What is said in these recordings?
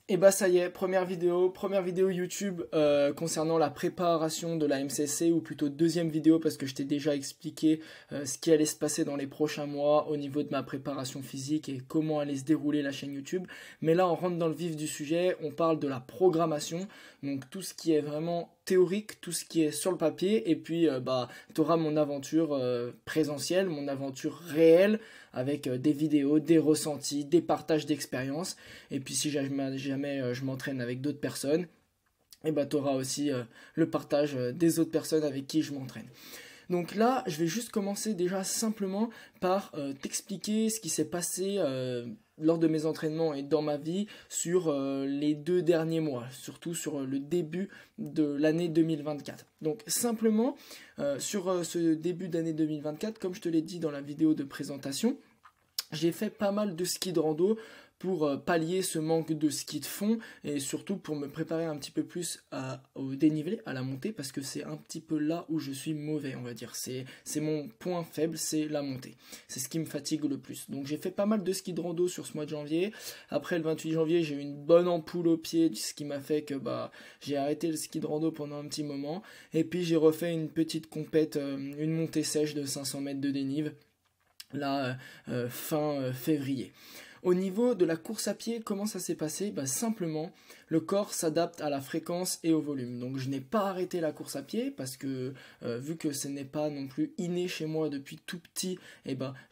Et bah ça y est, première vidéo YouTube concernant la préparation de la MCC, ou plutôt deuxième vidéo parce que je t'ai déjà expliqué ce qui allait se passer dans les prochains mois au niveau de ma préparation physique et comment allait se dérouler la chaîne YouTube. Mais là on rentre dans le vif du sujet, on parle de la programmation, donc tout ce qui est vraiment théorique, tout ce qui est sur le papier, et puis bah tu auras mon aventure présentielle, mon aventure réelle, avec des vidéos, des ressentis, des partages d'expériences. Et puis si jamais je m'entraîne avec d'autres personnes, et bah tu auras aussi le partage des autres personnes avec qui je m'entraîne. Donc là, je vais juste commencer déjà simplement par t'expliquer ce qui s'est passé lors de mes entraînements et dans ma vie sur les 2 derniers mois, surtout sur le début de l'année 2024. Donc simplement, sur ce début d'année 2024, comme je te l'ai dit dans la vidéo de présentation, j'ai fait pas mal de ski de rando pour pallier ce manque de ski de fond et surtout pour me préparer un petit peu plus au dénivelé, à la montée, parce que c'est un petit peu là où je suis mauvais, on va dire. C'est mon point faible, c'est la montée. C'est ce qui me fatigue le plus. Donc j'ai fait pas mal de ski de rando sur ce mois de janvier. Après le 28 janvier, j'ai eu une bonne ampoule au pied, ce qui m'a fait que j'ai arrêté le ski de rando pendant un petit moment. Et puis j'ai refait une petite compète, une montée sèche de 500 mètres de dénive, là, fin février. Au niveau de la course à pied, comment ça s'est passé? Simplement, le corps s'adapte à la fréquence et au volume. Donc je n'ai pas arrêté la course à pied parce que vu que ce n'est pas non plus inné chez moi depuis tout petit,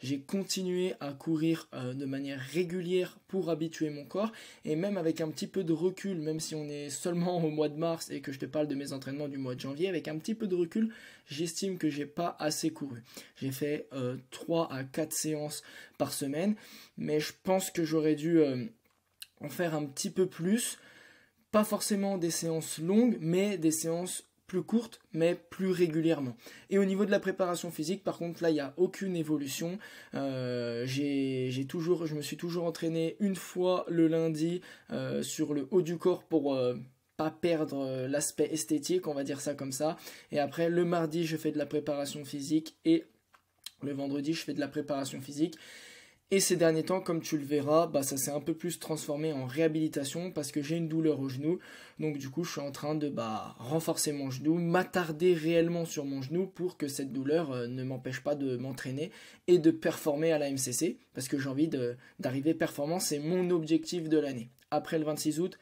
j'ai continué à courir de manière régulière pour habituer mon corps, et même avec un petit peu de recul, même si on est seulement au mois de mars et que je te parle de mes entraînements du mois de janvier, avec un petit peu de recul, j'estime que j'ai pas assez couru. J'ai fait 3 à 4 séances par semaine, mais je pense que j'aurais dû en faire un petit peu plus, pas forcément des séances longues, mais des séances plus courtes, mais plus régulièrement. Et au niveau de la préparation physique, par contre, là, il n'y a aucune évolution. Je me suis toujours entraîné une fois le lundi sur le haut du corps pour pas perdre l'aspect esthétique, on va dire ça comme ça. Et après, le mardi, je fais de la préparation physique, et le vendredi, je fais de la préparation physique. Et ces derniers temps, comme tu le verras, ça s'est un peu plus transformé en réhabilitation parce que j'ai une douleur au genou. Donc du coup, je suis en train de renforcer mon genou, m'attarder réellement sur mon genou pour que cette douleur ne m'empêche pas de m'entraîner et de performer à la MCC, parce que j'ai envie d'arriver performant, c'est mon objectif de l'année. Après le 26 août,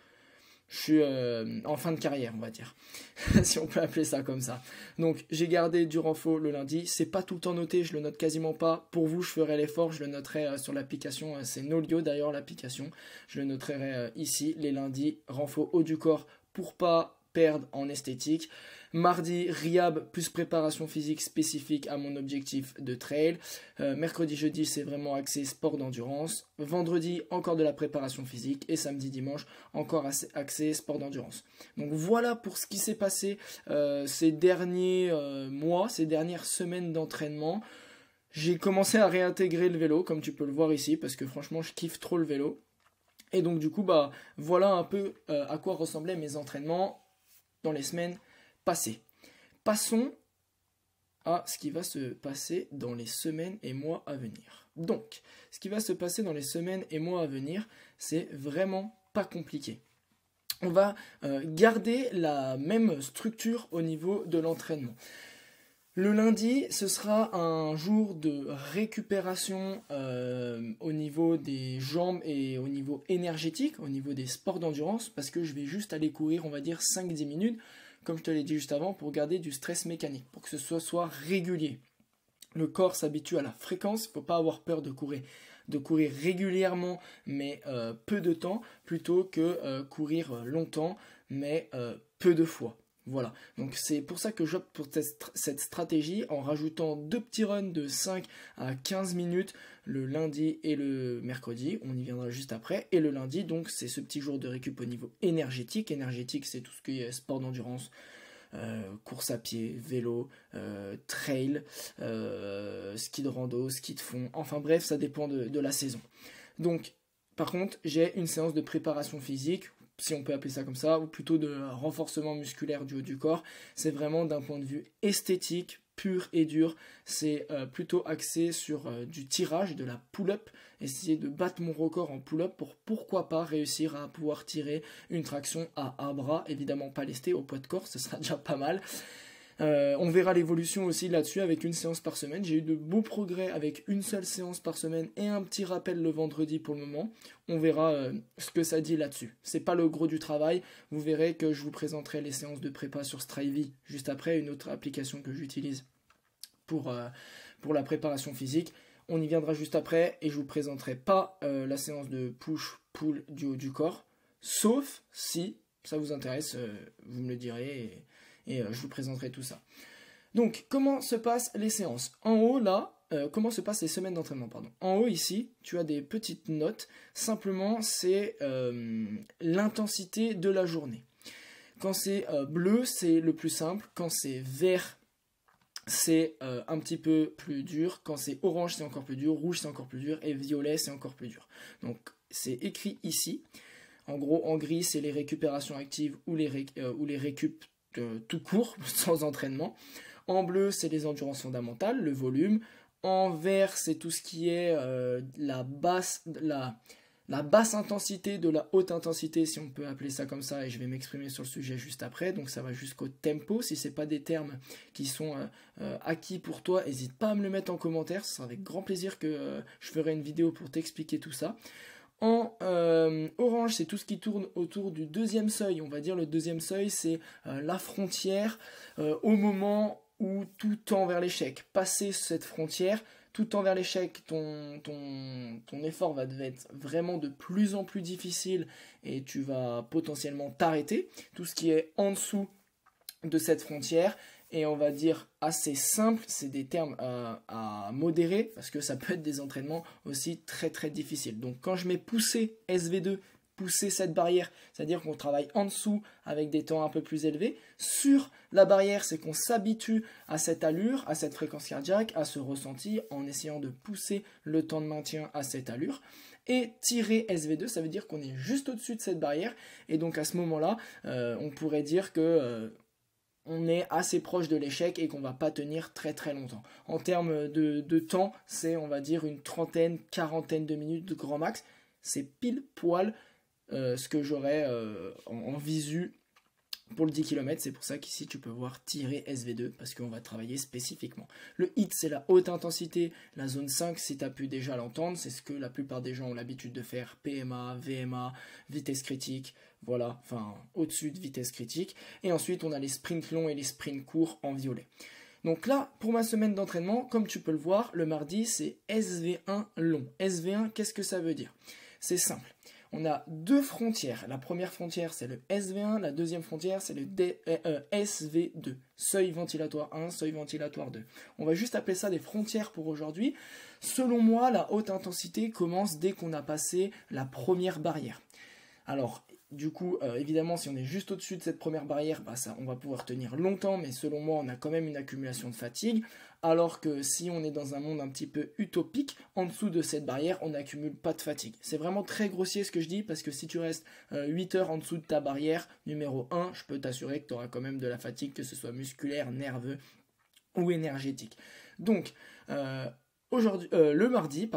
je suis en fin de carrière, on va dire, si on peut appeler ça comme ça. Donc j'ai gardé du renfort le lundi, c'est pas tout le temps noté, je le note quasiment pas. Pour vous, je ferai l'effort, je le noterai sur l'application, c'est Nolio d'ailleurs l'application. Je le noterai ici, les lundis, renfort haut du corps pour pas perdre en esthétique. Mardi, Riab plus préparation physique spécifique à mon objectif de trail. Mercredi, jeudi, c'est vraiment axé sport d'endurance. Vendredi, encore de la préparation physique. Et samedi, dimanche, encore axé sport d'endurance. Donc voilà pour ce qui s'est passé ces derniers mois, ces dernières semaines d'entraînement. J'ai commencé à réintégrer le vélo, comme tu peux le voir ici, parce que franchement, je kiffe trop le vélo. Et donc du coup, voilà un peu à quoi ressemblaient mes entraînements dans les semaines passées. Passons à ce qui va se passer dans les semaines et mois à venir. Donc, ce qui va se passer dans les semaines et mois à venir, c'est vraiment pas compliqué. On va garder la même structure au niveau de l'entraînement. Le lundi, ce sera un jour de récupération au niveau des jambes et au niveau énergétique, au niveau des sports d'endurance, parce que je vais juste aller courir, on va dire 5-10 minutes, comme je te l'ai dit juste avant, pour garder du stress mécanique, pour que ce soit régulier. Le corps s'habitue à la fréquence, il ne faut pas avoir peur de courir régulièrement, mais peu de temps, plutôt que courir longtemps, mais peu de fois. Voilà, donc c'est pour ça que j'opte pour cette stratégie en rajoutant 2 petits runs de 5 à 15 minutes le lundi et le mercredi, on y viendra juste après, et le lundi, donc c'est ce petit jour de récup au niveau énergétique. Énergétique, c'est tout ce qui est sport d'endurance, course à pied, vélo, trail, ski de rando, ski de fond, enfin bref, ça dépend de la saison. Donc, par contre, j'ai une séance de préparation physique si on peut appeler ça comme ça, ou plutôt de renforcement musculaire du haut du corps. C'est vraiment d'un point de vue esthétique, pur et dur. C'est plutôt axé sur du tirage, de la pull-up, essayer de battre mon record en pull-up pour pourquoi pas réussir à pouvoir tirer une traction à un bras, évidemment pas lesté au poids de corps, ce sera déjà pas mal. On verra l'évolution aussi là-dessus avec une séance par semaine. J'ai eu de beaux progrès avec une seule séance par semaine et un petit rappel le vendredi pour le moment. On verra ce que ça dit là-dessus. C'est pas le gros du travail. Vous verrez que je vous présenterai les séances de prépa sur Strivey juste après, une autre application que j'utilise pour la préparation physique. On y viendra juste après et je vous présenterai pas la séance de push-pull du haut du corps, sauf si ça vous intéresse, vous me le direz et je vous présenterai tout ça. Donc, comment se passent les séances? En haut, là, comment se passent les semaines d'entraînement, pardon. En haut, ici, tu as des petites notes. Simplement, c'est l'intensité de la journée. Quand c'est bleu, c'est le plus simple. Quand c'est vert, c'est un petit peu plus dur. Quand c'est orange, c'est encore plus dur. Rouge, c'est encore plus dur. Et violet, c'est encore plus dur. Donc, c'est écrit ici. En gros, en gris, c'est les récupérations actives ou les récup tout court, sans entraînement. En bleu, c'est les endurances fondamentales, le volume. En vert, c'est tout ce qui est la basse intensité de la haute intensité, si on peut appeler ça comme ça, et je vais m'exprimer sur le sujet juste après. Donc ça va jusqu'au tempo. Si ce n'est pas des termes qui sont acquis pour toi, n'hésite pas à me le mettre en commentaire. Ce sera avec grand plaisir que je ferai une vidéo pour t'expliquer tout ça. En orange, c'est tout ce qui tourne autour du deuxième seuil. On va dire le deuxième seuil, c'est la frontière au moment où tout tend vers l'échec. Passer cette frontière, tout tend vers l'échec, ton effort va être vraiment de plus en plus difficile et tu vas potentiellement t'arrêter. Tout ce qui est en dessous de cette frontière, et on va dire assez simple, c'est des termes à modérer, parce que ça peut être des entraînements aussi très très difficiles. Donc quand je mets pousser SV2, pousser cette barrière, c'est-à-dire qu'on travaille en dessous avec des temps un peu plus élevés. Sur la barrière, c'est qu'on s'habitue à cette allure, à cette fréquence cardiaque, à ce ressenti, en essayant de pousser le temps de maintien à cette allure. Et tirer SV2, ça veut dire qu'on est juste au-dessus de cette barrière, et donc à ce moment-là, on pourrait dire que on est assez proche de l'échec et qu'on va pas tenir très très longtemps. En termes de temps, c'est on va dire une trentaine, quarantaine de minutes de grand max. C'est pile poil ce que j'aurais en visu pour le 10 km. C'est pour ça qu'ici tu peux voir tirer SV2 parce qu'on va travailler spécifiquement. Le HIIT, c'est la haute intensité. La zone 5, si tu as pu déjà l'entendre, c'est ce que la plupart des gens ont l'habitude de faire. PMA, VMA, vitesse critique. Voilà, enfin au-dessus de vitesse critique. Et ensuite, on a les sprints longs et les sprints courts en violet. Donc là, pour ma semaine d'entraînement, comme tu peux le voir, le mardi, c'est SV1 long. SV1, qu'est-ce que ça veut dire? C'est simple. On a deux frontières. La première frontière, c'est le SV1. La deuxième frontière, c'est le SV2. Seuil ventilatoire 1, seuil ventilatoire 2. On va juste appeler ça des frontières pour aujourd'hui. Selon moi, la haute intensité commence dès qu'on a passé la première barrière. Alors, du coup, évidemment, si on est juste au-dessus de cette première barrière, on va pouvoir tenir longtemps, mais selon moi, on a quand même une accumulation de fatigue. Alors que si on est dans un monde un petit peu utopique, en dessous de cette barrière, on n'accumule pas de fatigue. C'est vraiment très grossier ce que je dis, parce que si tu restes 8 heures en dessous de ta barrière numéro 1, je peux t'assurer que tu auras quand même de la fatigue, que ce soit musculaire, nerveux ou énergétique. Donc, le mardi,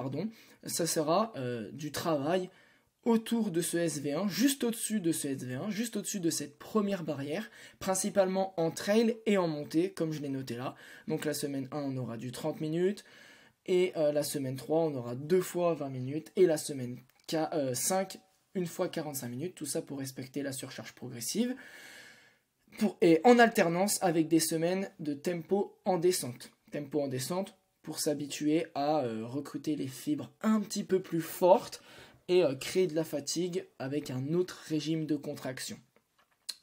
ça sera du travail autour de ce SV1, juste au-dessus de ce SV1, juste au-dessus de cette première barrière, principalement en trail et en montée, comme je l'ai noté là. Donc la semaine 1, on aura du 30 minutes, et la semaine 3, on aura 2 fois 20 minutes, et la semaine 5, une fois 45 minutes, tout ça pour respecter la surcharge progressive, et en alternance avec des semaines de tempo en descente. Tempo en descente pour s'habituer à recruter les fibres un petit peu plus fortes, et créer de la fatigue avec un autre régime de contraction.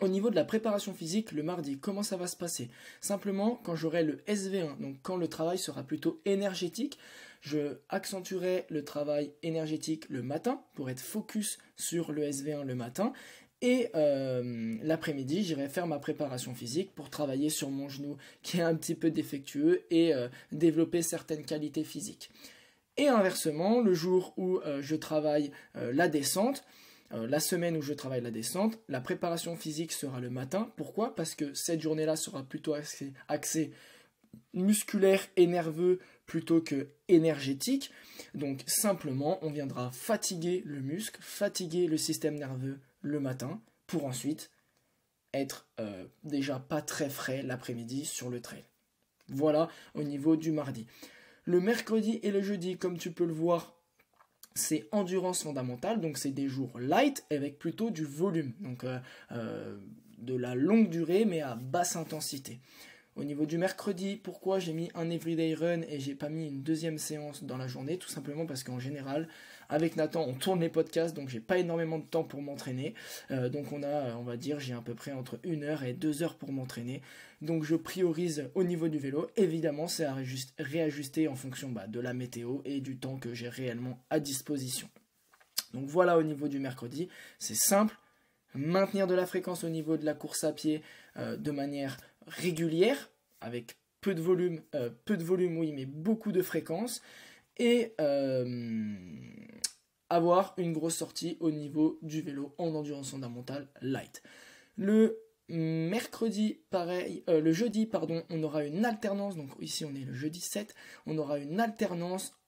Au niveau de la préparation physique, le mardi, comment ça va se passer? Simplement, quand j'aurai le SV1, donc quand le travail sera plutôt énergétique, je accentuerai le travail énergétique le matin pour être focus sur le SV1 le matin. Et l'après-midi, j'irai faire ma préparation physique pour travailler sur mon genou qui est un petit peu défectueux et développer certaines qualités physiques. Et inversement, le jour où je travaille la descente, la semaine où je travaille la descente. La préparation physique sera le matin. Pourquoi? Parce que cette journée-là sera plutôt axée musculaire et nerveux plutôt que énergétique. Donc simplement, on viendra fatiguer le muscle, fatiguer le système nerveux le matin pour ensuite être déjà pas très frais l'après-midi sur le trail. Voilà au niveau du mardi. Le mercredi et le jeudi, comme tu peux le voir, c'est endurance fondamentale, donc c'est des jours light avec plutôt du volume, donc de la longue durée mais à basse intensité. Au niveau du mercredi, pourquoi j'ai mis un everyday run et j'ai pas mis une deuxième séance dans la journée? Tout simplement parce qu'en général, avec Nathan, on tourne les podcasts, donc j'ai pas énormément de temps pour m'entraîner. Donc on va dire, j'ai à peu près entre 1 heure et 2 heures pour m'entraîner. Donc je priorise au niveau du vélo. Évidemment, c'est à réajuster en fonction de la météo et du temps que j'ai réellement à disposition. Donc voilà au niveau du mercredi, c'est simple. Maintenir de la fréquence au niveau de la course à pied de manière régulière, avec peu de volume oui, mais beaucoup de fréquence, et avoir une grosse sortie au niveau du vélo en endurance fondamentale light. Le jeudi, on aura une alternance, donc ici on est le jeudi 7, on aura une alternance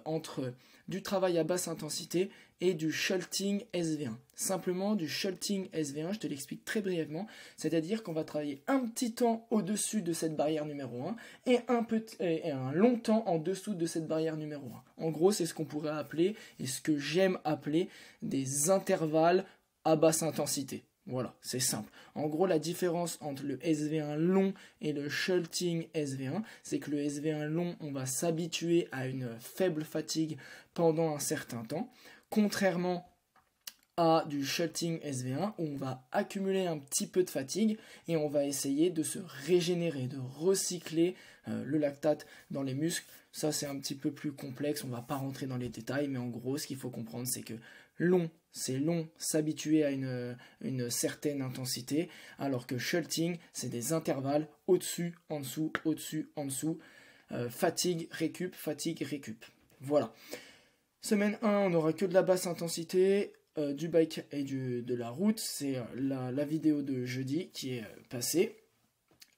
entre du travail à basse intensité et du shunting SV1. Simplement du shunting SV1, je te l'explique très brièvement, c'est-à-dire qu'on va travailler un petit temps au-dessus de cette barrière numéro 1 et un long temps en dessous de cette barrière numéro 1. En gros, c'est ce qu'on pourrait appeler, et ce que j'aime appeler, des intervalles à basse intensité. Voilà, c'est simple. En gros, la différence entre le SV1 long et le shunting SV1, c'est que le SV1 long, on va s'habituer à une faible fatigue pendant un certain temps, contrairement à du shunting SV1 où on va accumuler un petit peu de fatigue et on va essayer de se régénérer, de recycler le lactate dans les muscles. Ça, c'est un petit peu plus complexe, on ne va pas rentrer dans les détails, mais en gros, ce qu'il faut comprendre, c'est que c'est long s'habituer à une certaine intensité, alors que shunting, c'est des intervalles au-dessus, en dessous, au-dessus, en dessous, fatigue, récup, voilà. Semaine 1, on n'aura que de la basse intensité, du bike et de la route, c'est la vidéo de jeudi qui est passée,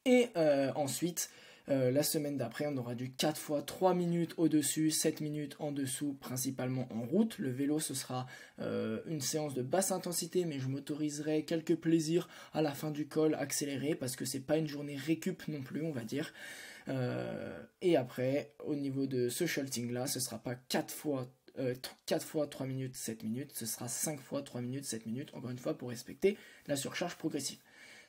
et ensuite, la semaine d'après, on aura du 4 fois 3 minutes au-dessus, 7 minutes en dessous, principalement en route. Le vélo, ce sera une séance de basse intensité, mais je m'autoriserai quelques plaisirs à la fin du col accéléré, parce que c'est pas une journée récup non plus, on va dire. Et après, au niveau de ce shunting-là, ce sera pas 4 fois 3 minutes, 7 minutes, ce sera 5 fois 3 minutes, 7 minutes, encore une fois, pour respecter la surcharge progressive.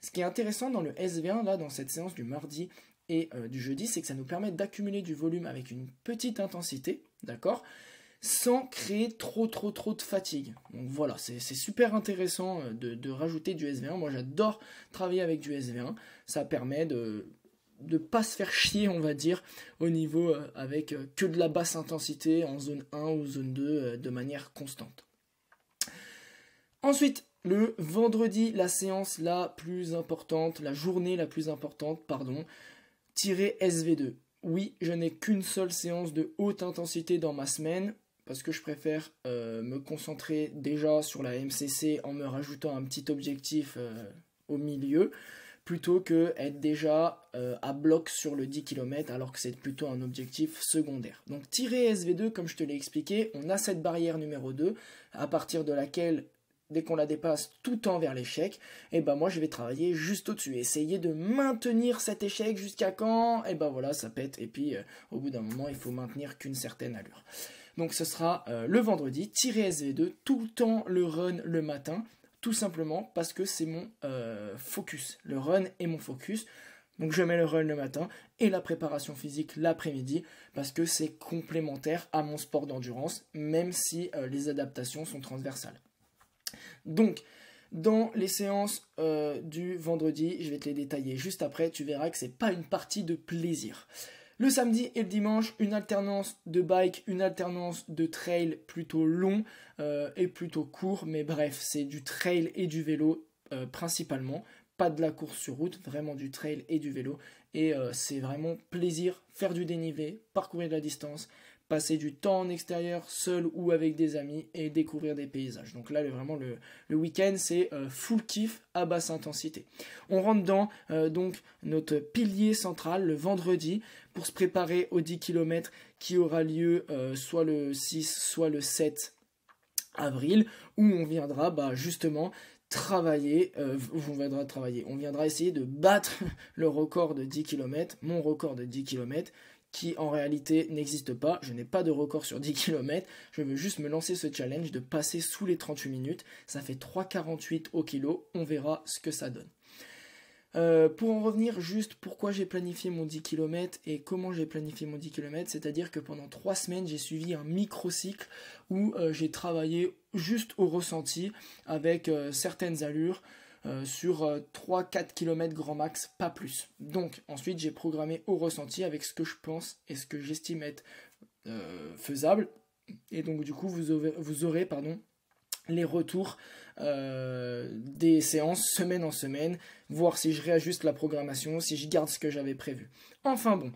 Ce qui est intéressant dans le SV1, là, dans cette séance du mardi et du jeudi, c'est que ça nous permet d'accumuler du volume avec une petite intensité, d'accord, sans créer trop de fatigue. Donc voilà, c'est super intéressant de rajouter du SV1. Moi, j'adore travailler avec du SV1. Ça permet de pas se faire chier, on va dire, au niveau avec que de la basse intensité en zone 1 ou zone 2 de manière constante. Ensuite, le vendredi, la séance la plus importante, la journée la plus importante, tirer SV2. Oui, je n'ai qu'une seule séance de haute intensité dans ma semaine, parce que je préfère me concentrer déjà sur la MCC en me rajoutant un petit objectif au milieu, plutôt que être déjà à bloc sur le 10 km, alors que c'est plutôt un objectif secondaire. Donc tirer SV2, comme je te l'ai expliqué, on a cette barrière numéro 2, à partir de laquelle, dès qu'on la dépasse, tout tend vers l'échec, et ben moi je vais travailler juste au-dessus, essayer de maintenir cet échec jusqu'à quand, et ben voilà, ça pète, et puis au bout d'un moment, il faut maintenir qu'une certaine allure. Donc ce sera le vendredi, tirer SV2, tout le temps le run le matin, tout simplement parce que c'est mon focus. Le run est mon focus, donc je mets le run le matin et la préparation physique l'après-midi, parce que c'est complémentaire à mon sport d'endurance, même si les adaptations sont transversales. Donc, dans les séances du vendredi, je vais te les détailler juste après, tu verras que c'est pas une partie de plaisir. Le samedi et le dimanche, une alternance de bike, une alternance de trail plutôt long et plutôt court, mais bref, c'est du trail et du vélo principalement, pas de la course sur route, vraiment du trail et du vélo, et c'est vraiment plaisir, faire du dénivelé, parcourir de la distance, passer du temps en extérieur, seul ou avec des amis, et découvrir des paysages. Donc là, vraiment, le week-end, c'est full kiff à basse intensité. On rentre dans donc notre pilier central le vendredi pour se préparer aux 10 km qui aura lieu soit le 6, soit le 7 avril, où on viendra justement travailler, on viendra essayer de battre le record de 10 km, mon record de 10 km, qui en réalité n'existe pas. Je n'ai pas de record sur 10 km, je veux juste me lancer ce challenge de passer sous les 38 minutes, ça fait 3,48 au kilo, on verra ce que ça donne. Pour en revenir juste pourquoi j'ai planifié mon 10 km et comment j'ai planifié mon 10 km, c'est-à-dire que pendant 3 semaines j'ai suivi un microcycle où j'ai travaillé juste au ressenti avec certaines allures sur 3-4 km grand max, pas plus. Donc ensuite j'ai programmé au ressenti avec ce que je pense et ce que j'estime être faisable, et donc du coup vous aurez les retours des séances semaine en semaine, voir si je réajuste la programmation, si je garde ce que j'avais prévu. Enfin bon,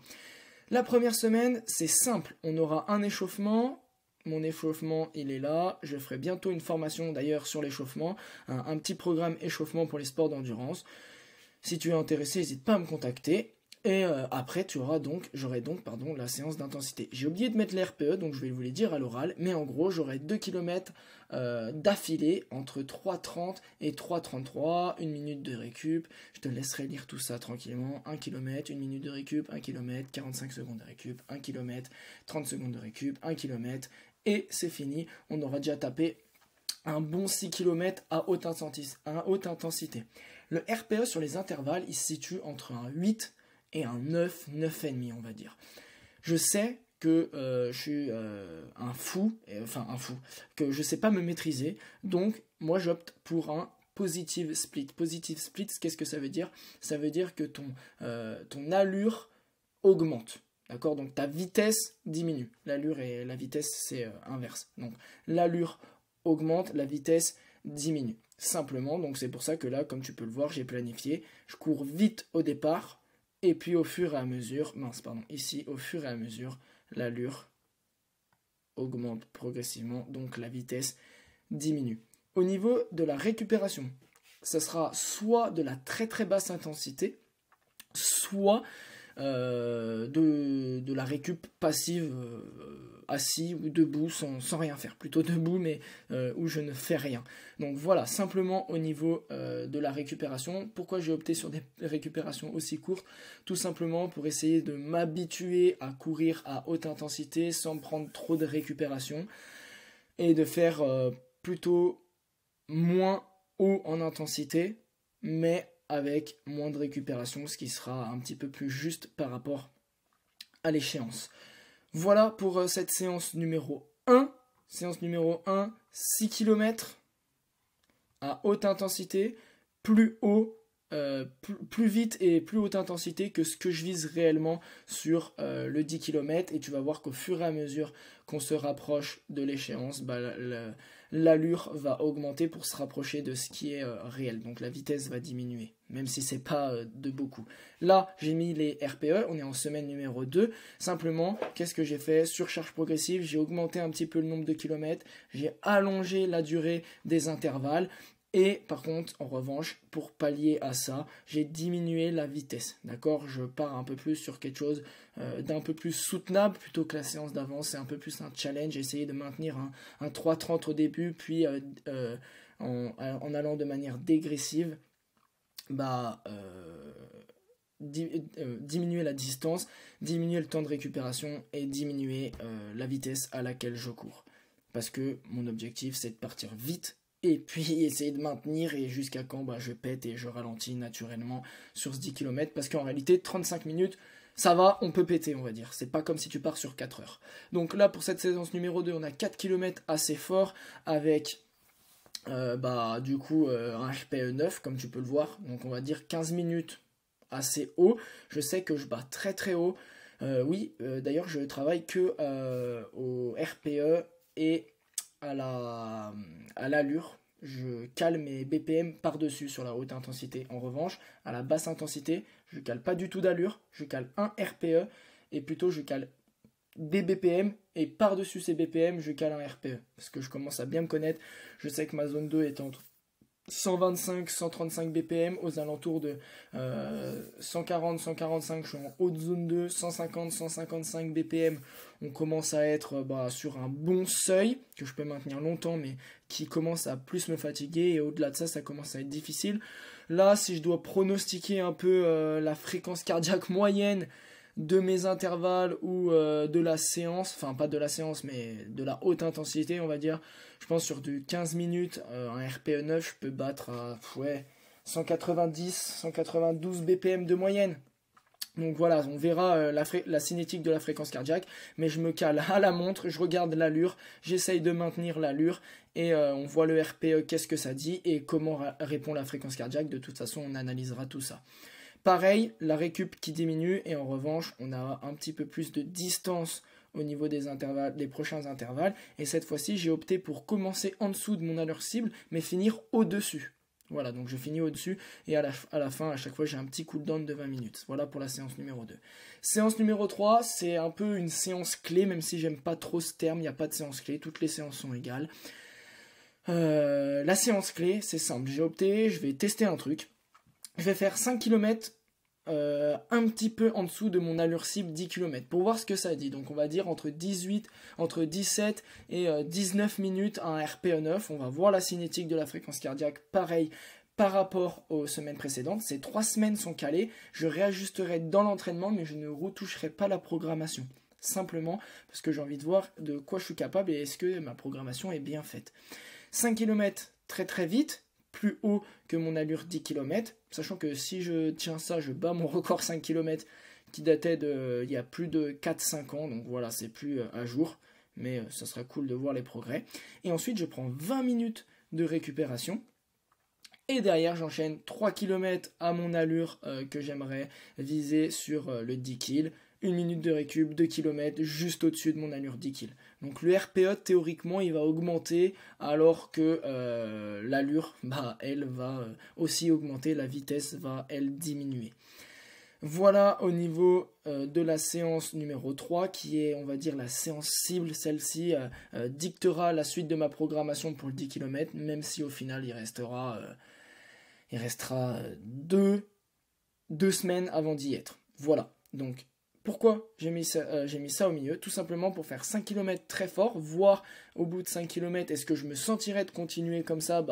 la première semaine, c'est simple, on aura un échauffement, mon échauffement il est là, je ferai bientôt une formation d'ailleurs sur l'échauffement, un petit programme échauffement pour les sports d'endurance. Si tu es intéressé, n'hésite pas à me contacter. Et après, j'aurai donc la séance d'intensité. J'ai oublié de mettre les RPE, donc je vais vous les dire à l'oral, mais en gros, j'aurai 2 km d'affilée entre 3,30 et 3,33, 1 minute de récup. Je te laisserai lire tout ça tranquillement. 1 km, 1 minute de récup, 1 km, 45 secondes de récup, 1 km, 30 secondes de récup, 1 km, et c'est fini. On aura déjà tapé un bon 6 km à haute intensité. Le RPE sur les intervalles, il se situe entre un 8 et un 9, 9,5 on va dire. Je sais que je suis un fou, que je sais pas me maîtriser, donc moi j'opte pour un positive split. Positive split, qu'est-ce que ça veut dire? Ça veut dire que ton allure augmente. D'accord? Donc ta vitesse diminue. L'allure et la vitesse, c'est inverse. Donc l'allure augmente, la vitesse diminue. Simplement, donc c'est pour ça que là, comme tu peux le voir, j'ai planifié. Je cours vite au départ, et puis au fur et à mesure, au fur et à mesure, l'allure augmente progressivement, donc la vitesse diminue. Au niveau de la récupération, ça sera soit de la très très basse intensité, soit de la récup passive, assis ou debout sans rien faire, plutôt debout mais où je ne fais rien. Donc voilà, simplement au niveau de la récupération. Pourquoi j'ai opté sur des récupérations aussi courtes? Tout simplement pour essayer de m'habituer à courir à haute intensité sans prendre trop de récupération et de faire plutôt moins haut en intensité mais avec moins de récupération, ce qui sera un petit peu plus juste par rapport à l'échéance. Voilà pour cette séance numéro 1. Séance numéro 1, 6 km à haute intensité, plus haut, plus vite et plus haute intensité que ce que je vise réellement sur le 10 km. Et tu vas voir qu'au fur et à mesure qu'on se rapproche de l'échéance, l'allure va augmenter pour se rapprocher de ce qui est réel. Donc la vitesse va diminuer, même si c'est pas de beaucoup. Là, j'ai mis les RPE, on est en semaine numéro 2. Simplement, qu'est-ce que j'ai fait? Surcharge progressive, j'ai augmenté un petit peu le nombre de kilomètres, j'ai allongé la durée des intervalles. Et par contre, en revanche, pour pallier à ça, j'ai diminué la vitesse. D'accord? Je pars un peu plus sur quelque chose d'un peu plus soutenable plutôt que la séance d'avant. C'est un peu plus un challenge. J'ai essayé de maintenir un 3,30 au début, puis en allant de manière dégressive, diminuer la distance, diminuer le temps de récupération et diminuer la vitesse à laquelle je cours. Parce que mon objectif, c'est de partir vite. Et puis essayer de maintenir et jusqu'à quand je pète et je ralentis naturellement sur ce 10 km. Parce qu'en réalité, 35 minutes, ça va, on peut péter, on va dire. C'est pas comme si tu pars sur 4 heures. Donc là, pour cette séance numéro 2, on a 4 km assez fort avec un RPE 9, comme tu peux le voir. Donc on va dire 15 minutes assez haut. Je sais que je bats très très haut. D'ailleurs, je travaille que au RPE et à l'allure. Je cale mes BPM par-dessus sur la haute intensité. En revanche, à la basse intensité, je cale pas du tout d'allure, je cale un RPE et plutôt je cale des BPM, et par-dessus ces BPM, je cale un RPE. Parce que je commence à bien me connaître. Je sais que ma zone 2 est entre 125, 135 BPM, aux alentours de 140, 145, je suis en haute zone 2, 150, 155 BPM, on commence à être sur un bon seuil, que je peux maintenir longtemps, mais qui commence à plus me fatiguer, et au-delà de ça, ça commence à être difficile. Là, si je dois pronostiquer un peu la fréquence cardiaque moyenne de mes intervalles ou de la séance, enfin pas de la séance, mais de la haute intensité, on va dire, je pense sur du 15 minutes, un RPE 9, je peux battre à 190, 192 BPM de moyenne. Donc voilà, on verra la cinétique de la fréquence cardiaque, mais je me cale à la montre, je regarde l'allure, j'essaye de maintenir l'allure, et on voit le RPE, qu'est-ce que ça dit, et comment répond la fréquence cardiaque. De toute façon, on analysera tout ça. Pareil, la récup qui diminue, et en revanche, on a un petit peu plus de distance au niveau des intervalles, des prochains intervalles, et cette fois-ci, j'ai opté pour commencer en dessous de mon allure cible, mais finir au-dessus. Voilà, donc je finis au-dessus, et à la fin, à chaque fois, j'ai un petit cooldown de 20 minutes. Voilà pour la séance numéro 2. Séance numéro 3, c'est un peu une séance clé, même si j'aime pas trop ce terme, il n'y a pas de séance clé, toutes les séances sont égales. La séance clé, c'est simple, j'ai opté, je vais tester un truc. Je vais faire 5 km un petit peu en dessous de mon allure cible 10 km pour voir ce que ça dit. Donc on va dire entre 17 et 19 minutes à un RPE 9. On va voir la cinétique de la fréquence cardiaque pareil par rapport aux semaines précédentes. Ces 3 semaines sont calées. Je réajusterai dans l'entraînement, mais je ne retoucherai pas la programmation. Simplement parce que j'ai envie de voir de quoi je suis capable et est-ce que ma programmation est bien faite. 5 km très très vite, plus haut que mon allure 10 km, sachant que si je tiens ça, je bats mon record 5 km qui datait il y a plus de 4-5 ans, donc voilà, c'est plus à jour, mais ça sera cool de voir les progrès. Et ensuite, je prends 20 minutes de récupération, et derrière, j'enchaîne 3 km à mon allure que j'aimerais viser sur le 10 kg, 1 minute de récup, 2 km juste au-dessus de mon allure 10 kg. Donc le RPE, théoriquement, il va augmenter alors que l'allure, elle va aussi augmenter, la vitesse va, elle, diminuer. Voilà au niveau de la séance numéro 3, qui est, on va dire, la séance cible. Celle-ci dictera la suite de ma programmation pour le 10 km, même si au final, il restera deux semaines avant d'y être. Voilà, donc pourquoi j'ai mis ça au milieu? Tout simplement pour faire 5 km très fort, voir au bout de 5 km, est-ce que je me sentirais de continuer comme ça,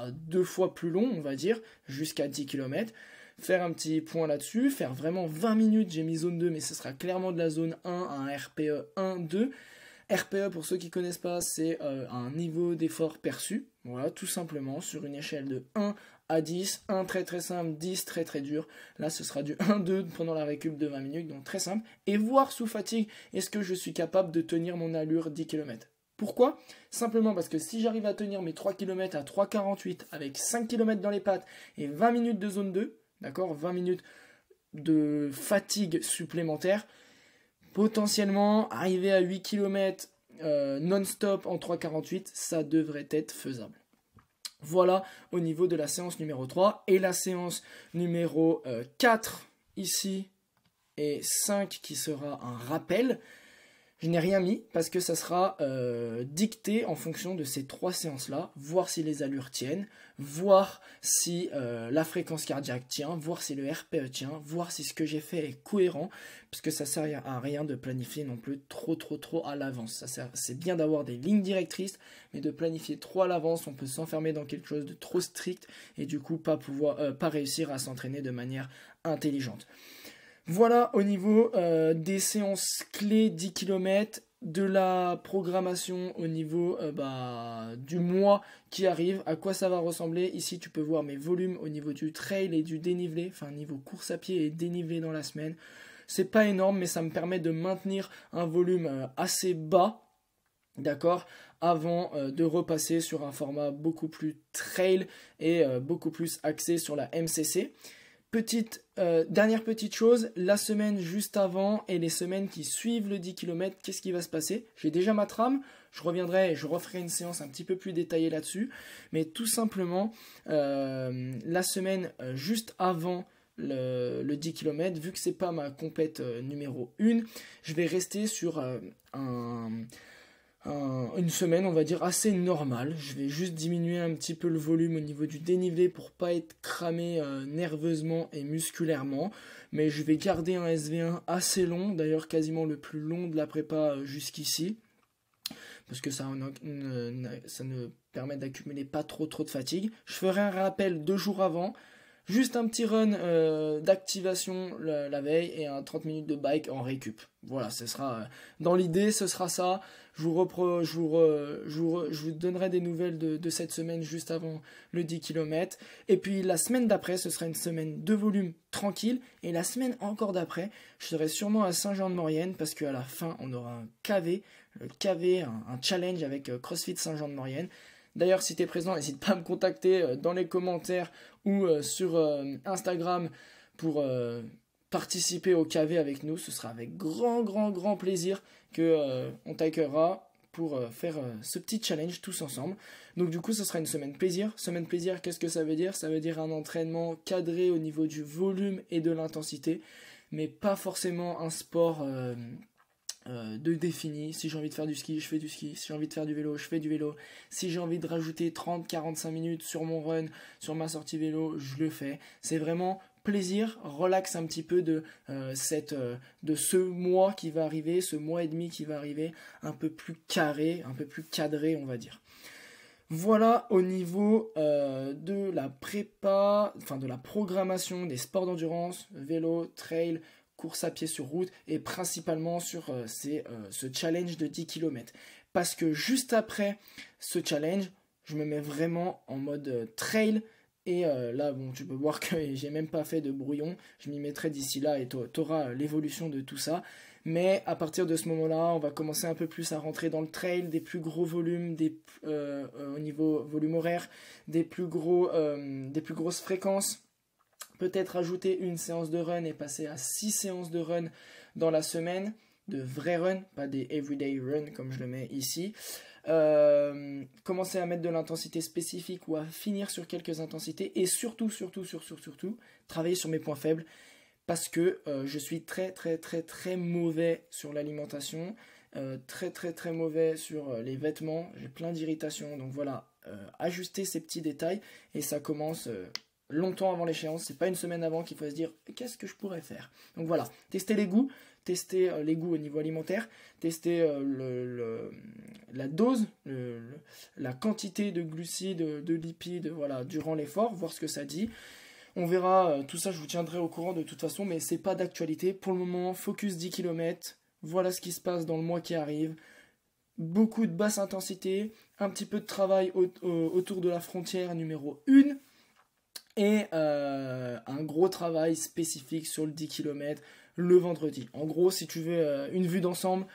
2 fois plus long, on va dire, jusqu'à 10 km. Faire un petit point là-dessus, faire vraiment 20 minutes, j'ai mis zone 2, mais ce sera clairement de la zone 1 à un RPE 1, 2. RPE, pour ceux qui ne connaissent pas, c'est un niveau d'effort perçu, voilà, tout simplement, sur une échelle de 1 à 10, 1 très très simple, 10 très très dur. Là, ce sera du 1-2 pendant la récup de 20 minutes, donc très simple. Et voir sous fatigue, est-ce que je suis capable de tenir mon allure 10 km. Pourquoi? Simplement parce que si j'arrive à tenir mes 3 km à 3,48 avec 5 km dans les pattes et 20 minutes de zone 2, d'accord, 20 minutes de fatigue supplémentaire, potentiellement arriver à 8 km non-stop en 3,48, ça devrait être faisable. Voilà au niveau de la séance numéro 3. Et la séance numéro 4 ici et 5 qui sera un rappel. Je n'ai rien mis parce que ça sera dicté en fonction de ces 3 séances-là, voir si les allures tiennent, voir si la fréquence cardiaque tient, voir si le RPE tient, voir si ce que j'ai fait est cohérent, parce que ça sert à rien de planifier non plus trop à l'avance. C'est bien d'avoir des lignes directrices, mais de planifier trop à l'avance, on peut s'enfermer dans quelque chose de trop strict et du coup pas réussir à s'entraîner de manière intelligente. Voilà au niveau des séances clés 10 km, de la programmation au niveau du mois qui arrive, à quoi ça va ressembler. Ici tu peux voir mes volumes au niveau du trail et du dénivelé, enfin niveau course à pied et dénivelé dans la semaine. C'est pas énorme, mais ça me permet de maintenir un volume assez bas, d'accord, avant de repasser sur un format beaucoup plus trail et beaucoup plus axé sur la MCC. Dernière petite chose, la semaine juste avant et les semaines qui suivent le 10 km, qu'est-ce qui va se passer? J'ai déjà ma trame, je reviendrai et je referai une séance un petit peu plus détaillée là-dessus, mais tout simplement, la semaine juste avant le 10 km, vu que c'est pas ma compète numéro 1, je vais rester sur une semaine, on va dire, assez normale. Je vais juste diminuer un petit peu le volume au niveau du dénivelé pour pas être cramé nerveusement et musculairement. Mais je vais garder un SV1 assez long, d'ailleurs quasiment le plus long de la prépa jusqu'ici. Parce que ça ne permet d'accumuler pas trop de fatigue. Je ferai un rappel 2 jours avant. Juste un petit run d'activation la veille et un 30 minutes de bike en récup. Voilà, ce sera dans l'idée, ce sera ça. Je vous donnerai des nouvelles de cette semaine juste avant le 10 km. Et puis la semaine d'après, ce sera une semaine de volume tranquille. Et la semaine encore d'après, je serai sûrement à Saint-Jean-de-Maurienne parce qu'à la fin, on aura un KV, un challenge avec CrossFit Saint-Jean-de-Maurienne. D'ailleurs, si tu es présent, n'hésite pas à me contacter dans les commentaires ou sur Instagram pour participer au KV avec nous. Ce sera avec grand plaisir que on t'accueillera pour faire ce petit challenge tous ensemble. Donc du coup, ce sera une semaine plaisir. Semaine plaisir, qu'est-ce que ça veut dire? Ça veut dire un entraînement cadré au niveau du volume et de l'intensité, mais pas forcément un sport de défini. Si j'ai envie de faire du ski, je fais du ski. Si j'ai envie de faire du vélo, je fais du vélo. Si j'ai envie de rajouter 30-45 minutes sur mon run, sur ma sortie vélo, je le fais. C'est vraiment plaisir, relax un petit peu de ce mois qui va arriver, ce mois et demi qui va arriver, un peu plus carré, un peu plus cadré, on va dire. Voilà au niveau de la prépa, enfin de la programmation des sports d'endurance, vélo, trail, course à pied sur route et principalement sur ce challenge de 10 km. Parce que juste après ce challenge, je me mets vraiment en mode trail. Et là, bon, tu peux voir que j'ai même pas fait de brouillon. Je m'y mettrai d'ici là et tu auras l'évolution de tout ça. Mais à partir de ce moment-là, on va commencer un peu plus à rentrer dans le trail, des plus gros volumes, au niveau volume horaire, des plus grosses fréquences. Peut-être ajouter une séance de run et passer à 6 séances de run dans la semaine, de vrais runs, pas des everyday runs comme je le mets ici. Commencer à mettre de l'intensité spécifique ou à finir sur quelques intensités et surtout, travailler sur mes points faibles parce que je suis très mauvais sur l'alimentation, très mauvais sur les vêtements, j'ai plein d'irritations, donc voilà, ajuster ces petits détails et ça commence longtemps avant l'échéance, c'est pas une semaine avant qu'il faut se dire qu'est-ce que je pourrais faire. Donc voilà, tester les goûts au niveau alimentaire, tester la dose, la quantité de glucides, de lipides, voilà, durant l'effort, voir ce que ça dit. On verra, tout ça je vous tiendrai au courant de toute façon, mais c'est pas d'actualité. Pour le moment, focus 10 km, voilà ce qui se passe dans le mois qui arrive. Beaucoup de basse intensité, un petit peu de travail autour de la frontière numéro 1, et un gros travail spécifique sur le 10 km le vendredi. En gros, si tu veux une vue d'ensemble,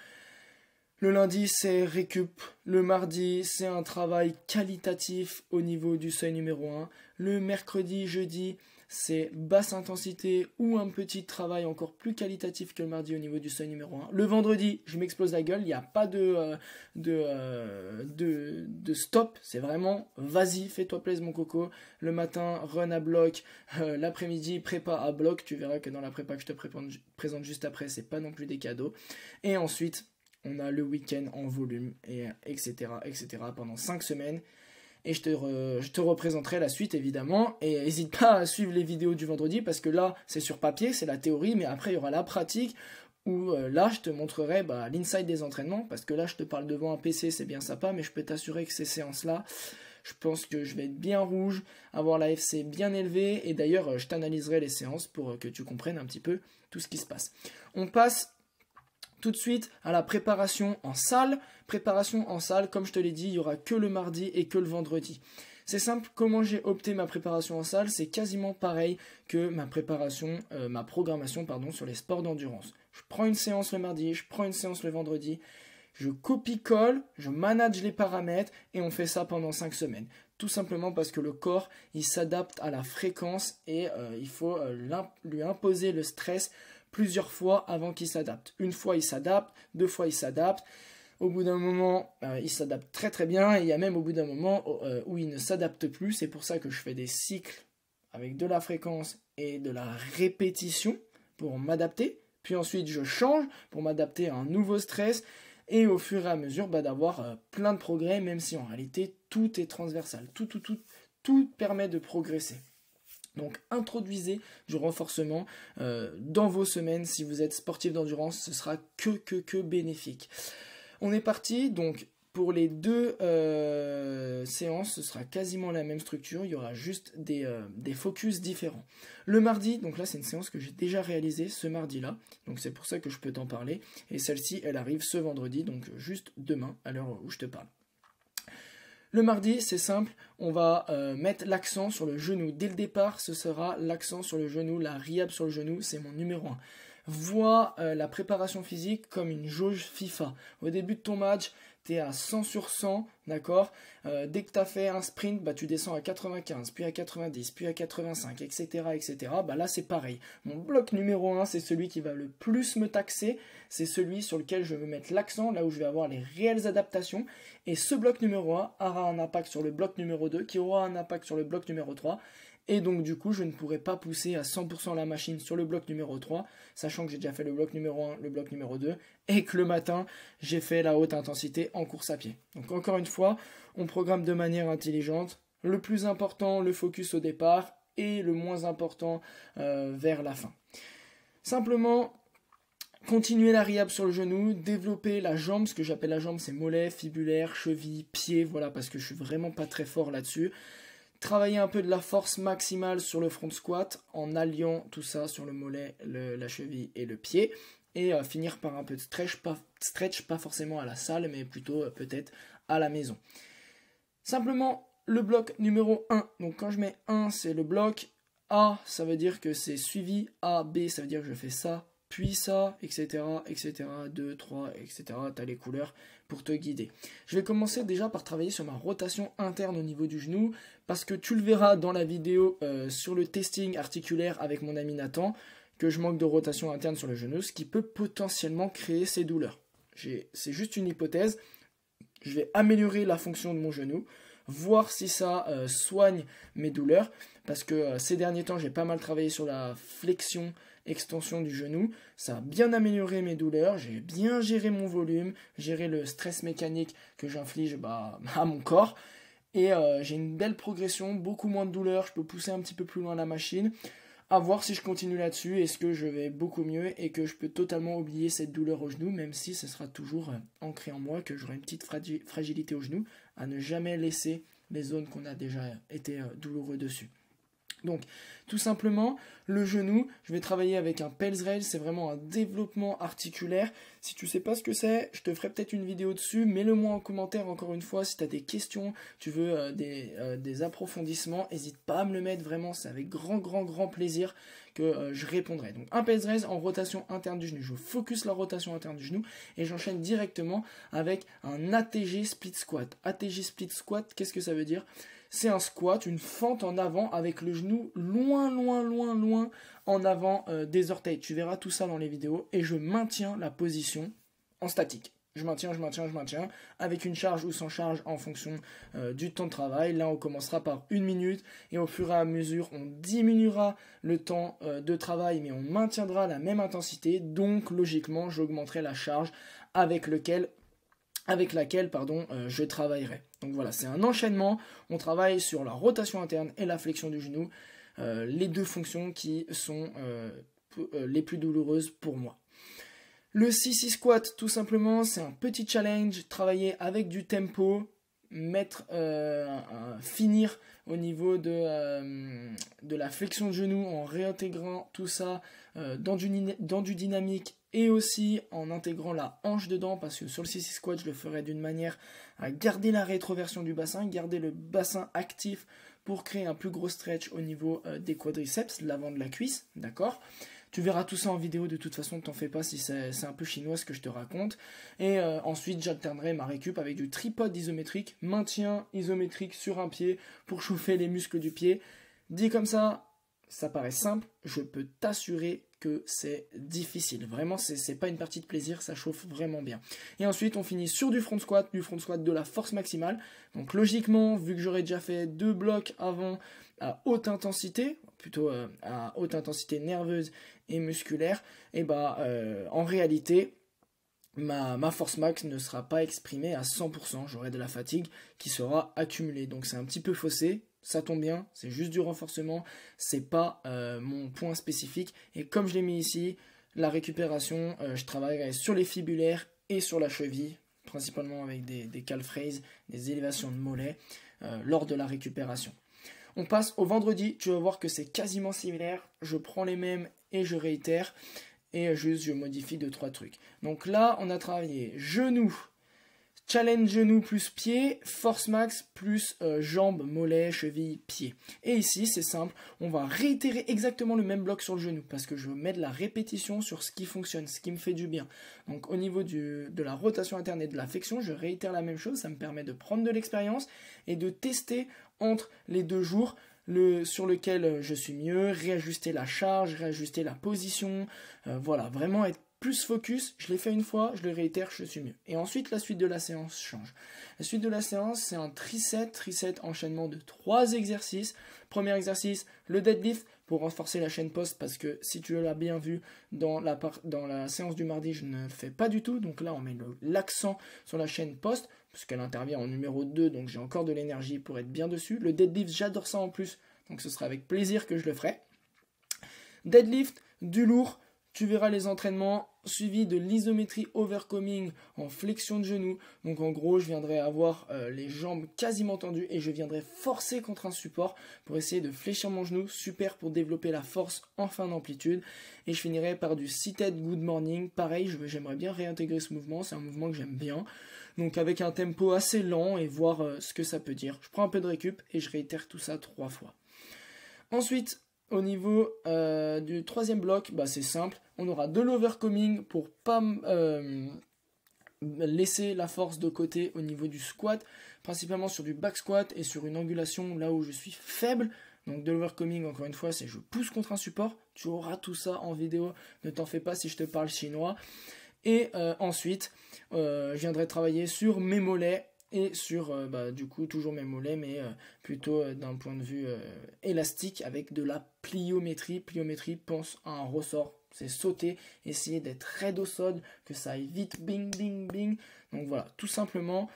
le lundi c'est récup, le mardi c'est un travail qualitatif au niveau du seuil numéro 1, le mercredi, jeudi c'est basse intensité ou un petit travail encore plus qualitatif que le mardi au niveau du seuil numéro 1. Le vendredi, je m'explose la gueule, il n'y a pas de stop, c'est vraiment vas-y, fais-toi plaisir mon coco. Le matin, run à bloc, l'après-midi, prépa à bloc, tu verras que dans la prépa que je te présente juste après, c'est pas non plus des cadeaux. Et ensuite, on a le week-end en volume, et etc. pendant 5 semaines. Et je te représenterai la suite évidemment. Et n'hésite pas à suivre les vidéos du vendredi parce que là, c'est sur papier, c'est la théorie, mais après, il y aura la pratique où là, je te montrerai l'inside des entraînements parce que là, je te parle devant un PC, c'est bien sympa, mais je peux t'assurer que ces séances-là, je pense que je vais être bien rouge, avoir la FC bien élevée. Et d'ailleurs, je t'analyserai les séances pour que tu comprennes un petit peu tout ce qui se passe. On passe tout de suite à la préparation en salle. Préparation en salle, comme je te l'ai dit, il n'y aura que le mardi et que le vendredi. C'est simple, comment j'ai opté ma préparation en salle, c'est quasiment pareil que ma programmation sur les sports d'endurance. Je prends une séance le mardi, je prends une séance le vendredi, je copie-colle, je manage les paramètres et on fait ça pendant 5 semaines. Tout simplement parce que le corps, il s'adapte à la fréquence et il faut lui imposer le stress plusieurs fois avant qu'il s'adapte. Une fois il s'adapte, 2 fois il s'adapte. Au bout d'un moment, il s'adapte très bien. Et il y a même au bout d'un moment où il ne s'adapte plus. C'est pour ça que je fais des cycles avec de la fréquence et de la répétition pour m'adapter. Puis ensuite, je change pour m'adapter à un nouveau stress. Et au fur et à mesure, d'avoir plein de progrès, même si en réalité, tout est transversal. Tout permet de progresser. Donc, introduisez du renforcement dans vos semaines. Si vous êtes sportif d'endurance, ce sera que bénéfique. On est parti, donc... Pour les deux séances, ce sera quasiment la même structure, il y aura juste des focus différents. Le mardi, donc là c'est une séance que j'ai déjà réalisée ce mardi-là, donc c'est pour ça que je peux t'en parler. Et celle-ci, elle arrive ce vendredi, donc juste demain, à l'heure où je te parle. Le mardi, c'est simple, on va mettre l'accent sur le genou. Dès le départ, ce sera l'accent sur le genou, la rehab sur le genou, c'est mon numéro 1. Vois la préparation physique comme une jauge FIFA. Au début de ton match, tu es à 100 sur 100, d'accord. Dès que tu as fait un sprint, tu descends à 95, puis à 90, puis à 85, etc. Là, c'est pareil. Mon bloc numéro 1, c'est celui qui va le plus me taxer. C'est celui sur lequel je veux mettre l'accent, là où je vais avoir les réelles adaptations. Et ce bloc numéro 1 aura un impact sur le bloc numéro 2, qui aura un impact sur le bloc numéro 3. Et donc du coup, je ne pourrai pas pousser à 100% la machine sur le bloc numéro 3, sachant que j'ai déjà fait le bloc numéro 1, le bloc numéro 2, et que le matin, j'ai fait la haute intensité en course à pied. Donc encore une fois, on programme de manière intelligente. Le plus important, le focus au départ, et le moins important vers la fin. Simplement, continuer la rehab sur le genou, développer la jambe, ce que j'appelle la jambe, c'est mollet, fibulaire, cheville, pied, voilà, parce que je suis vraiment pas très fort là-dessus. Travailler un peu de la force maximale sur le front squat en alliant tout ça sur le mollet, la cheville et le pied. Et finir par un peu de stretch, pas forcément à la salle, mais plutôt peut-être à la maison. Simplement, le bloc numéro 1. Donc quand je mets 1, c'est le bloc. A, ça veut dire que c'est suivi. A, B, ça veut dire que je fais ça, puis ça, etc. 2, 3, etc. Tu as les couleurs pour te guider. Je vais commencer déjà par travailler sur ma rotation interne au niveau du genou, parce que tu le verras dans la vidéo sur le testing articulaire avec mon ami Nathan, que je manque de rotation interne sur le genou, ce qui peut potentiellement créer ces douleurs. C'est juste une hypothèse. Je vais améliorer la fonction de mon genou, voir si ça soigne mes douleurs, parce que ces derniers temps, j'ai pas mal travaillé sur la flexion, extension du genou. Ça a bien amélioré mes douleurs, j'ai bien géré mon volume, géré le stress mécanique que j'inflige à mon corps, et j'ai une belle progression, beaucoup moins de douleurs, je peux pousser un petit peu plus loin la machine. À voir si je continue là-dessus, est-ce que je vais beaucoup mieux et que je peux totalement oublier cette douleur au genou, même si ce sera toujours ancré en moi, que j'aurai une petite fragilité au genou, à ne jamais laisser les zones qu'on a déjà été douloureux dessus. Donc, tout simplement, le genou, je vais travailler avec un Pels Rail, c'est vraiment un développement articulaire. Si tu ne sais pas ce que c'est, je te ferai peut-être une vidéo dessus, mets-le-moi en commentaire encore une fois. Si tu as des questions, tu veux des approfondissements, n'hésite pas à me le mettre, vraiment, c'est avec grand plaisir que je répondrai. Donc, un Pels Rail en rotation interne du genou. Je focus la rotation interne du genou et j'enchaîne directement avec un ATG Split Squat. ATG Split Squat, qu'est-ce que ça veut dire ? C'est un squat, une fente en avant avec le genou loin en avant des orteils. Tu verras tout ça dans les vidéos et je maintiens la position en statique. Je maintiens avec une charge ou sans charge en fonction du temps de travail. Là, on commencera par 1 minute et au fur et à mesure, on diminuera le temps de travail, mais on maintiendra la même intensité. Donc, logiquement, j'augmenterai la charge avec laquelle je travaillerai. Donc voilà, c'est un enchaînement. On travaille sur la rotation interne et la flexion du genou, les deux fonctions qui sont les plus douloureuses pour moi. Le CC squat, tout simplement, c'est un petit challenge, travailler avec du tempo, finir au niveau de la flexion de genou en réintégrant tout ça dans du dynamique et aussi en intégrant la hanche dedans, parce que sur le CC squat, je le ferai d'une manière à garder la rétroversion du bassin, garder le bassin actif pour créer un plus gros stretch au niveau des quadriceps, l'avant de la cuisse, d'accord ? Tu verras tout ça en vidéo, de toute façon, t'en fais pas si c'est un peu chinois ce que je te raconte. Et ensuite, j'alternerai ma récup avec du tripode isométrique, maintien isométrique sur un pied pour chauffer les muscles du pied. Dit comme ça paraît simple, je peux t'assurer que c'est difficile. Vraiment, c'est pas une partie de plaisir, ça chauffe vraiment bien. Et ensuite, on finit sur du front squat de la force maximale. Donc logiquement, vu que j'aurais déjà fait 2 blocs avant à haute intensité, plutôt à haute intensité nerveuse et musculaire, et en réalité, ma force max ne sera pas exprimée à 100%, j'aurai de la fatigue qui sera accumulée. Donc c'est un petit peu faussé, ça tombe bien, c'est juste du renforcement, c'est pas mon point spécifique. Et comme je l'ai mis ici, la récupération, je travaillerai sur les fibulaires et sur la cheville, principalement avec des calf raises, des élévations de mollets lors de la récupération. On passe au vendredi, tu vas voir que c'est quasiment similaire, je prends les mêmes et je réitère. Et juste je modifie 2-3 trucs. Donc là, on a travaillé genoux, challenge genou plus pied, force max plus jambes, mollets, chevilles, pieds. Et ici, c'est simple, on va réitérer exactement le même bloc sur le genou parce que je veux mettre la répétition sur ce qui fonctionne, ce qui me fait du bien. Donc au niveau de la rotation interne et de la flexion, je réitère la même chose, ça me permet de prendre de l'expérience et de tester entre les 2 jours sur lequel je suis mieux, réajuster la charge, réajuster la position, voilà, vraiment être plus focus, je l'ai fait une fois, je le réitère, je suis mieux. Et ensuite, la suite de la séance change. La suite de la séance, c'est un triset enchaînement de 3 exercices. Premier exercice, le deadlift pour renforcer la chaîne post, parce que si tu l'as bien vu dans la séance du mardi, je ne le fais pas du tout. Donc là, on met l'accent sur la chaîne post, puisqu'elle intervient en numéro 2, donc j'ai encore de l'énergie pour être bien dessus. Le deadlift, j'adore ça en plus, donc ce sera avec plaisir que je le ferai. Deadlift, du lourd, tu verras les entraînements suivis de l'isométrie overcoming en flexion de genou. Donc en gros, je viendrai avoir les jambes quasiment tendues et je viendrai forcer contre un support pour essayer de fléchir mon genou. Super pour développer la force en fin d'amplitude. Et je finirai par du seated good morning. Pareil, j'aimerais bien réintégrer ce mouvement. C'est un mouvement que j'aime bien. Donc avec un tempo assez lent et voir ce que ça peut dire. Je prends un peu de récup et je réitère tout ça 3 fois. Ensuite, au niveau du 3e bloc, c'est simple. On aura de l'overcoming pour pas laisser la force de côté au niveau du squat, principalement sur du back squat et sur une angulation là où je suis faible. Donc de l'overcoming, encore une fois, c'est je pousse contre un support. Tu auras tout ça en vidéo, ne t'en fais pas si je te parle chinois. Et ensuite, je viendrai travailler sur mes mollets et sur, du coup, toujours mes mollets, mais plutôt d'un point de vue élastique avec de la pliométrie. Pliométrie, pense à un ressort. C'est sauter, essayer d'être raide au sol, que ça aille vite, bing, bing, bing. Donc voilà, tout simplement,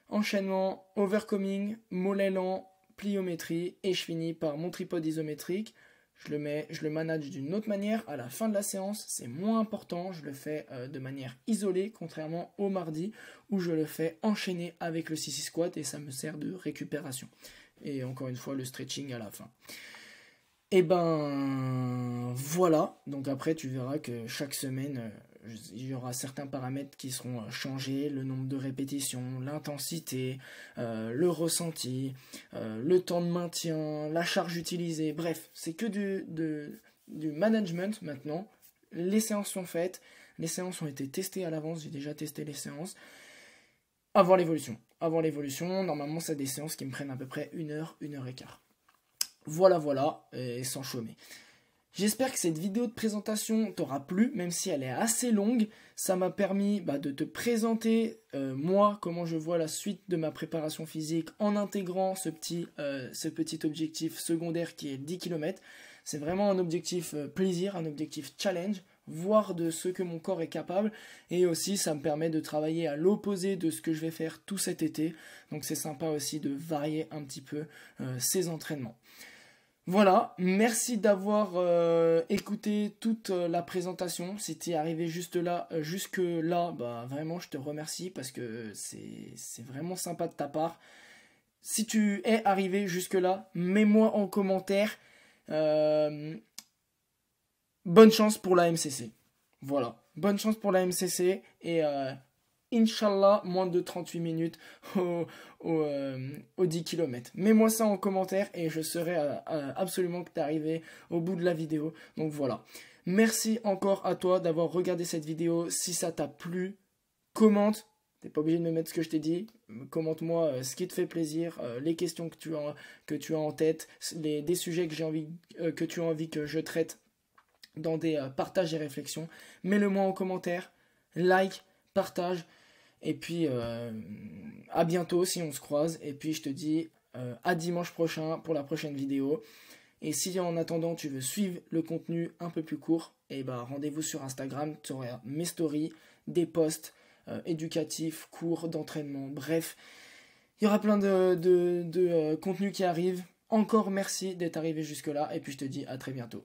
enchaînement, overcoming, mollet lent, pliométrie, et je finis par mon tripode isométrique. Je le manage d'une autre manière. À la fin de la séance, c'est moins important. Je le fais de manière isolée, contrairement au mardi, où je le fais enchaîner avec le sissy squat et ça me sert de récupération. Et encore une fois, le stretching à la fin. Et voilà. Donc après, tu verras que chaque semaine, il y aura certains paramètres qui seront changés, le nombre de répétitions, l'intensité, le ressenti, le temps de maintien, la charge utilisée, bref, c'est que du management maintenant. Les séances sont faites, les séances ont été testées à l'avance, j'ai déjà testé les séances. Avant l'évolution, normalement c'est des séances qui me prennent à peu près 1 heure, 1 heure et quart. Voilà, et sans chômer. J'espère que cette vidéo de présentation t'aura plu, même si elle est assez longue. Ça m'a permis de te présenter, moi, comment je vois la suite de ma préparation physique en intégrant ce petit objectif secondaire qui est 10 km. C'est vraiment un objectif plaisir, un objectif challenge, voir de ce que mon corps est capable. Et aussi, ça me permet de travailler à l'opposé de ce que je vais faire tout cet été. Donc c'est sympa aussi de varier un petit peu ces entraînements. Voilà, merci d'avoir écouté toute la présentation. Si tu es arrivé jusque là, vraiment je te remercie parce que c'est vraiment sympa de ta part. Si tu es arrivé jusque là, mets-moi en commentaire. Bonne chance pour la MCC. Voilà, bonne chance pour la MCC et Inch'Allah, moins de 38 minutes au 10 km. Mets-moi ça en commentaire et je serai absolument que tu es arrivé au bout de la vidéo. Donc voilà. Merci encore à toi d'avoir regardé cette vidéo. Si ça t'a plu, commente. T'es pas obligé de me mettre ce que je t'ai dit. Commente-moi ce qui te fait plaisir, les questions que tu as en tête, des sujets que tu as envie que je traite dans des partages et réflexions. Mets-le moi en commentaire, like, partage, et puis à bientôt si on se croise, et puis je te dis à dimanche prochain pour la prochaine vidéo. Et si en attendant tu veux suivre le contenu un peu plus court, et bah rendez-vous sur Instagram, tu auras mes stories, des posts éducatifs, cours d'entraînement, bref, il y aura plein de contenus qui arrivent. Encore merci d'être arrivé jusque là, et puis je te dis à très bientôt.